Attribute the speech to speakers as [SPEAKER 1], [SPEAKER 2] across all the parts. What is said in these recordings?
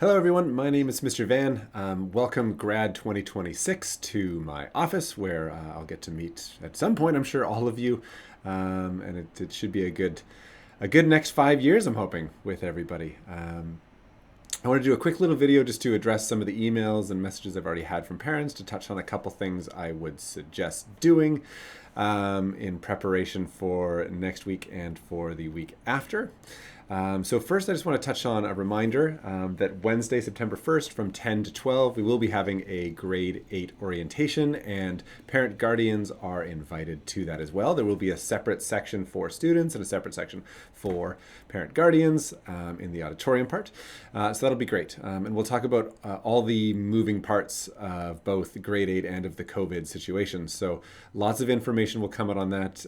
[SPEAKER 1] Hello, everyone. My name is Mr. Van. Welcome, Grad 2026, to my office where I'll get to meet at some point, I'm sure, all of you. And it should be a good next 5 years, I'm hoping, with everybody. I want to do a quick little video just to address some of the emails and messages I've already had from parents to touch on a couple things I would suggest doing in preparation for next week and for the week after. So first, I just want to touch on a reminder that Wednesday, September 1st from 10 to 12, we will be having a grade 8 orientation, and parent guardians are invited to that as well. There will be a separate section for students and a separate section for parent guardians in the auditorium part. So that'll be great. And we'll talk about all the moving parts of both grade 8 and of the COVID situation. So lots of information will come out on that.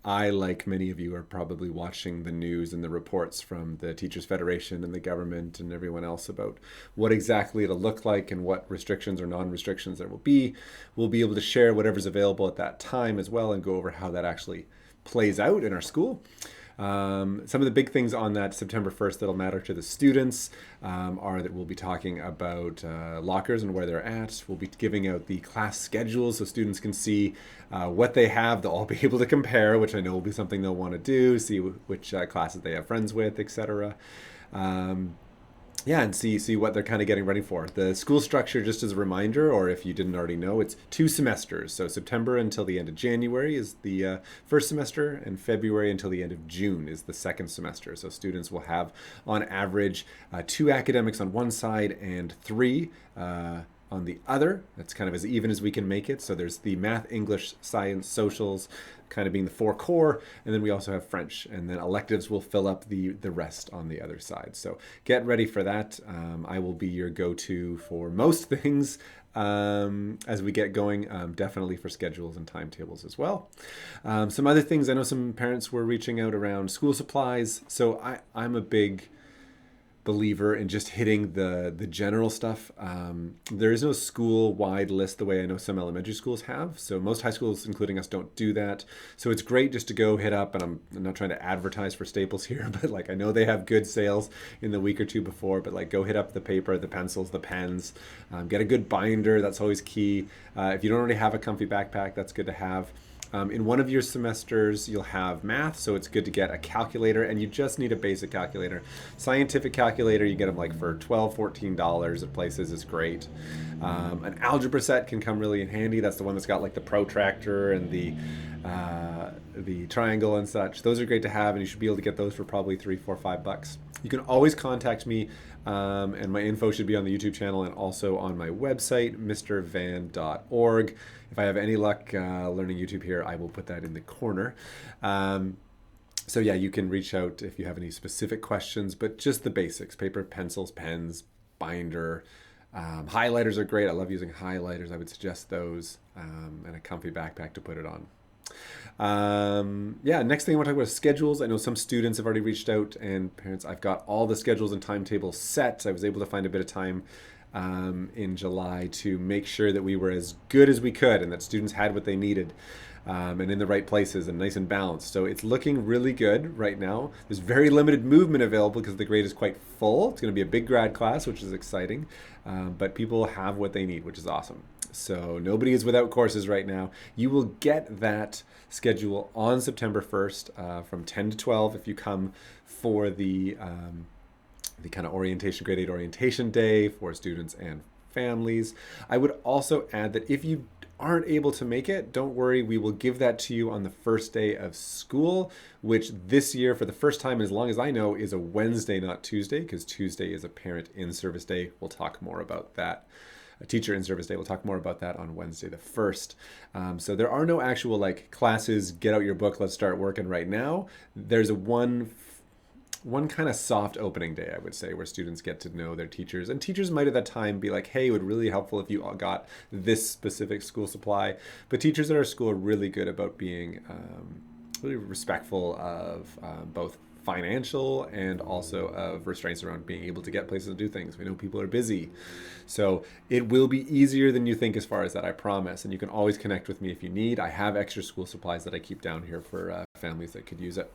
[SPEAKER 1] I, like many of you, are probably watching the news and the reports from the Teachers Federation and the government and everyone else about what exactly it'll look like and what restrictions or non-restrictions there will be. We'll be able to share whatever's available at that time as well and go over how that actually plays out in our school. Some of the big things on that September 1st that'll matter to the students are that we'll be talking about lockers and where they're at. We'll be giving out the class schedules so students can see what they have. They'll all be able to compare, which I know will be something they'll want to do, see which classes they have friends with, etc. And see what they're kind of getting ready for. The school structure, just as a reminder, or if you didn't already know, it's 2 semesters. So September until the end of January is the first semester, and February until the end of June is the second semester. So students will have, on average, 2 academics on one side and 3 on the other. That's kind of as even as we can make it. So there's the math, English, science, socials, kind of being the 4 core, and then we also have French, and then electives will fill up the rest on the other side. So get ready for that. I will be your go-to for most things as we get going, definitely for schedules and timetables as well. Some other things, I know some parents were reaching out around school supplies. So I'm a big believer in just hitting the general stuff. There is no school-wide list the way I know some elementary schools have. So most high schools, including us, don't do that. So it's great just to go hit up, and I'm not trying to advertise for Staples here, but like I know they have good sales in the week or two before, but like go hit up the paper, the pencils, the pens, get a good binder. That's always key. If you don't already have a comfy backpack, that's good to have. In one of your semesters, you'll have math, so it's good to get a calculator, and you just need a basic calculator. Scientific calculator, you get them like for $12, $14 at places, is great. An algebra set can come really in handy. That's the one that's got like the protractor and the triangle and such. Those are great to have, and you should be able to get those for probably $3, $4, $5. You can always contact me, and my info should be on the YouTube channel and also on my website, mrvan.org. If I have any luck learning YouTube here, I will put that in the corner. So yeah, you can reach out if you have any specific questions, but just the basics: paper, pencils, pens, binder. Highlighters are great. I love using highlighters. I would suggest those, and a comfy backpack to put it on. Next thing I want to talk about is schedules. I know some students have already reached out, and parents, I've got all the schedules and timetables set. I was able to find a bit of time in July to make sure that we were as good as we could and that students had what they needed and in the right places and nice and balanced. So it's looking really good right now. There's very limited movement available because the grade is quite full. It's going to be a big grad class, which is exciting, but people have what they need, which is awesome. So nobody is without courses right now. You will get that schedule on September 1st from 10 to 12 if you come for the kind of orientation, grade 8 orientation day for students and families. I would also add that if you aren't able to make it, don't worry, we will give that to you on the first day of school, which this year, for the first time as long as I know, is a Wednesday, not Tuesday, because Tuesday is a parent in-service day. We'll talk more about that. A teacher in-service day. We'll talk more about that on Wednesday the 1st. So there are no actual like classes, get out your book, let's start working right now. There's one kind of soft opening day, I would say, where students get to know their teachers. And teachers might at that time be like, hey, it would really be helpful if you all got this specific school supply. But teachers at our school are really good about being really respectful of both financial and also of restraints around being able to get places to do things. We know people are busy. So it will be easier than you think as far as that, I promise. And you can always connect with me if you need. I have extra school supplies that I keep down here for families that could use it.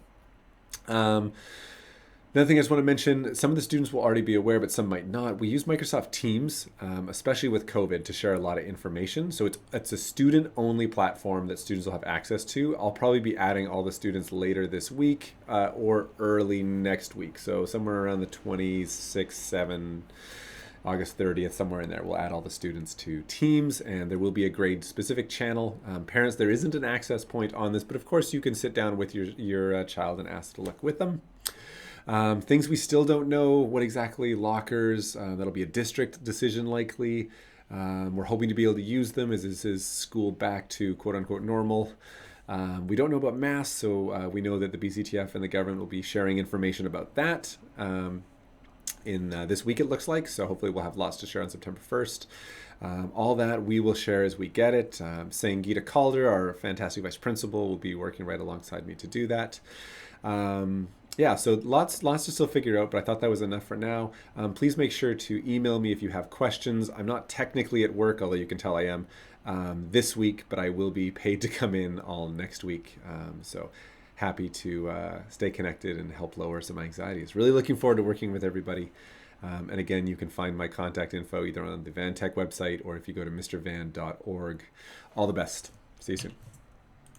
[SPEAKER 1] Another thing I just want to mention, some of the students will already be aware, but some might not. We use Microsoft Teams, especially with COVID, to share a lot of information. So it's a student-only platform that students will have access to. I'll probably be adding all the students later this week or early next week. So somewhere around the 26th, 7, August 30th, somewhere in there, we'll add all the students to Teams, and there will be a grade-specific channel. Parents, there isn't an access point on this, but of course you can sit down with your child and ask to look with them. Things we still don't know what exactly lockers. That'll be a district decision likely. We're hoping to be able to use them as this is school back to quote unquote normal. We don't know about masks, so we know that the BCTF and the government will be sharing information about that in this week, it looks like. So hopefully we'll have lots to share on September 1st. All that we will share as we get it. Sangeeta Calder, our fantastic vice principal, will be working right alongside me to do that. Yeah, so lots to still figure out, but I thought that was enough for now. Please make sure to email me if you have questions. I'm not technically at work, although you can tell I am this week, but I will be paid to come in all next week. So happy to stay connected and help lower some anxieties. Really looking forward to working with everybody. And again, you can find my contact info either on the VanTech website or if you go to mrvan.org. All the best. See you soon.